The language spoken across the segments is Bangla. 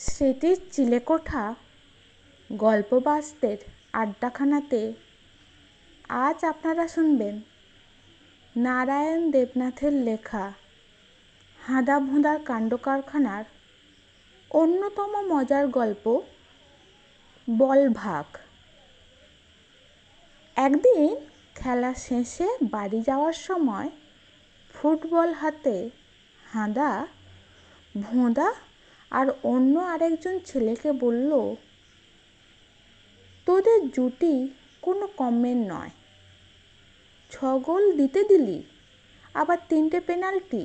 স্মৃতির চিলেকোঠা গল্পবাস্তের আড্ডাখানাতে আজ আপনারা শুনবেন নারায়ণ দেবনাথের লেখা হাঁদাভোঁদার কাণ্ডকারখানার অন্যতম মজার গল্প বলভাগ। একদিন খেলা শেষে বাড়ি যাওয়ার সময় ফুটবল হাতে হাঁদা ভোঁদা আর অন্য আরেকজন ছেলেকে বলল, তোদের জুটি কোনো কমের নয়, 6 গোল দিতে দিলি, আবার 3টে পেনাল্টি।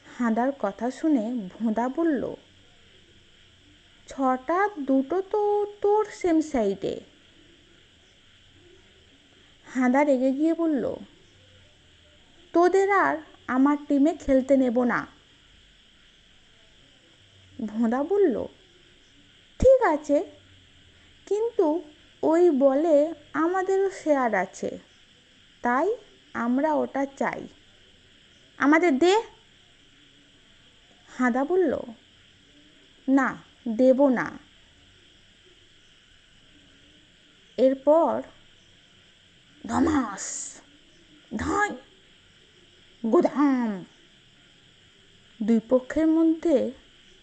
হাঁদার কথা শুনে ভোঁদা বলল, 6টা 2টো তো তোর সেম সাইডে। হাঁদা রেগে গিয়ে বলল, তোদের আর আমার টিমে খেলতে নেব না। ভোঁদা বলল, ঠিক আছে, কিন্তু ওই বলে আমাদেরও শেয়ার আছে, তাই আমরা ওটা চাই, আমাদের দে। হাঁদা বলল, না, দেব না। এরপর ধমাস, ধাঁই, গোধাম, দুই পক্ষের মধ্যে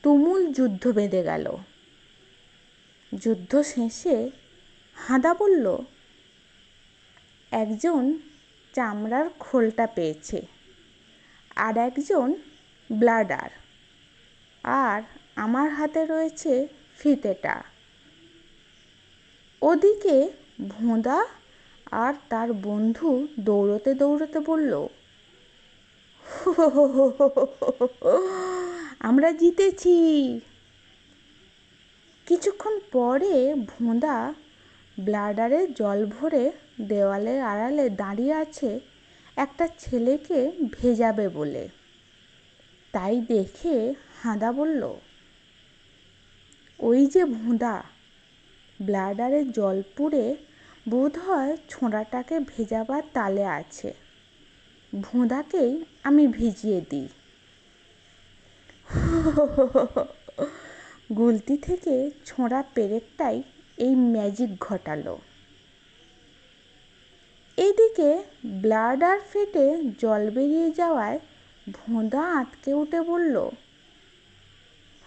তুমুল যুদ্ধ বেঁধে গেল। যুদ্ধ শেষে হাঁদা বলল, একজন চামড়ার খোলটা পেয়েছে, আর একজন ব্লাডার, আর আমার হাতে রয়েছে ফিতেটা। ওদিকে ভোঁদা আর তার বন্ধু দৌড়তে দৌড়তে বলল, আমরা জিতেছি। কিছুক্ষণ পরে ভোঁদা ব্লাডারে জল ভরে দেওয়ালের আড়ালে দাঁড়িয়ে আছে একটা ছেলেকে ভেজাবে বলে। তাই দেখে হাঁদা বলল, ওই যে ভোঁদা, ব্লাডারে জল পুড়ে বোধহয় ছোঁড়াটাকে ভেজাবার তালে আছে, ভোঁদাকেই আমি ভিজিয়ে দিই। গুলতি থেকে ছোঁড়া পেরেকটাই এই ম্যাজিক ঘটালো। এদিকে ব্লাডার ফেটে জল বেরিয়ে যাওয়ায় ভোঁদা আঁতকে উঠে বলল,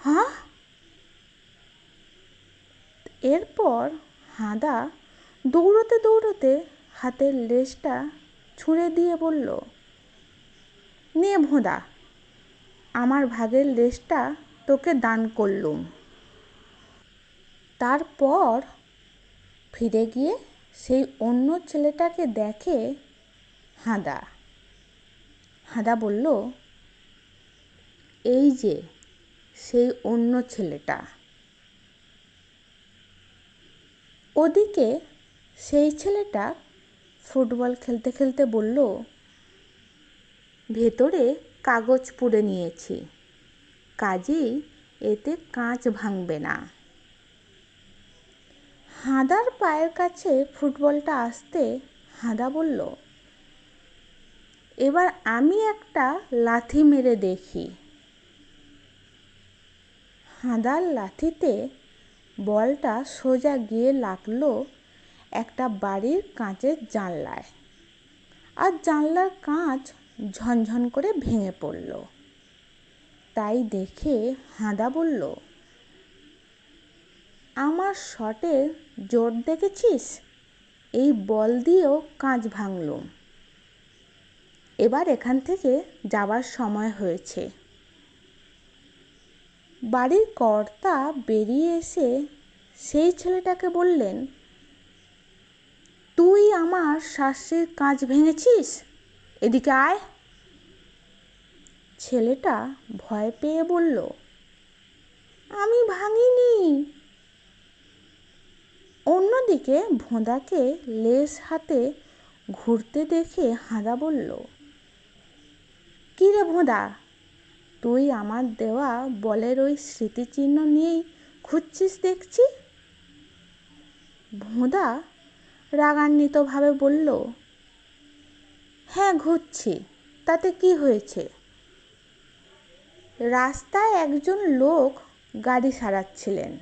হ্যাঁ? এরপর হাঁদা দৌড়তে দৌড়তে হাতের লেজটা ছুঁড়ে দিয়ে বলল, নে ভোঁদা, আমার ভাগের লেজটা তোকে দান করলুম। তারপর ফিরে গিয়ে সেই অন্য ছেলেটাকে দেখে হাঁদা। হাঁদা বলল, এই যে সেই অন্য ছেলেটা। ওদিকে সেই ছেলেটা ফুটবল খেলতে খেলতে বলল, ভেতরে কাগজ পুড়ে নিয়েছি, কাজেই এতে কাঁচ ভাঙবে না। হাঁদার পায়ের কাছে ফুটবলটা আসতে হাঁদা বলল, এবার আমি একটা লাথি মেরে দেখি। হাঁদার লাথিতে বলটা সোজা গিয়ে লাগলো একটা বাড়ির কাঁচের জানলায়, আর জানলার কাঁচ ঝনঝন করে ভেঙে পড়ল। তাই দেখে হাঁদা বলল, আমার শটের জোর দেখেছিস? এই বল দিয়েও কাঁচ ভাঙলুম। এবার এখান থেকে যাবার সময় হয়েছে। বাড়ির কর্তা বেরিয়ে এসে সেই ছেলেটাকে বললেন, তুই আমার শাস্তির কাঁচ ভেঙেছিস, এদিকে আয়। ছেলেটা ভয় পেয়ে বলল, আমি ভাঙিনি। অন্যদিকে ভোঁদাকে লেজ হাতে ঘুরতে দেখে হাঁদা বলল, কি রে ভোঁদা, তুই আমার দেওয়া বলের ওই স্মৃতিচিহ্ন নিয়েই খুঁজছিস দেখছি। ভোঁদা রাগান্বিতভাবে বলল, হ্যাঁ ঘুরছি, তাতে কি হয়েছে? রাস্তায় একজন লোক গাড়ি সারাচ্ছিলেন।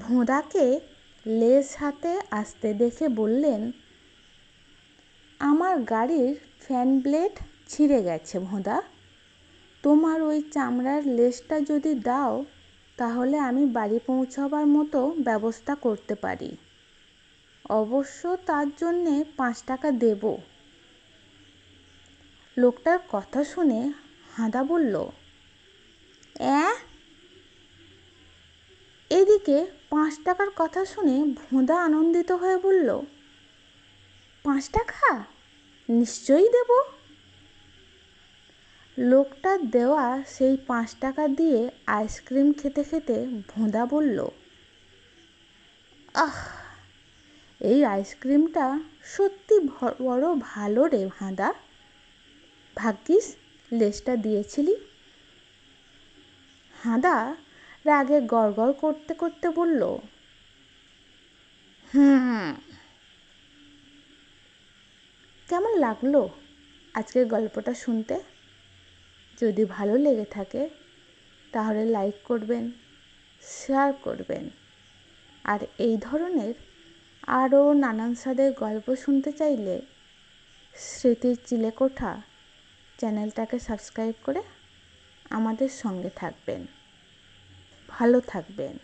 ভোঁদাকে লেজ হাতে আসতে দেখে বললেন, আমার গাড়ির ফ্যান ব্লেড ছিঁড়ে গেছে ভোঁদা, তোমার ওই চামড়ার লেজটা যদি দাও তাহলে আমি বাড়ি পৌঁছাবার মতো ব্যবস্থা করতে পারি। অবশ্য তার জন্যে 5 টাকা দেব। লোকটার কথা শুনে হাঁদা বলল, এদিকে 5 টাকার কথা শুনে ভোঁদা আনন্দিত হয়ে বলল, 5 টাকা নিশ্চয়ই দেব। লোকটার দেওয়া সেই 5 টাকা দিয়ে আইসক্রিম খেতে খেতে ভোঁদা বলল, আহ, এই আইসক্রিমটা সত্যি বড় ভালো রে হাঁদা, ভাগ্যিস লেজটা দিয়েছিলি। হাঁদা রাগে গড়গড় করতে করতে বলল, কেমন লাগলো আজকের গল্পটা শুনতে? যদি ভালো লেগে থাকে তাহলে লাইক করবেন, শেয়ার করবেন, আর এই ধরনের আরও নানান স্বাদের গল্প শুনতে চাইলে স্মৃতির চিলেকোঠা চ্যানেলটাকে সাবস্ক্রাইব করে আমাদের সঙ্গে থাকবেন। ভালো থাকবেন।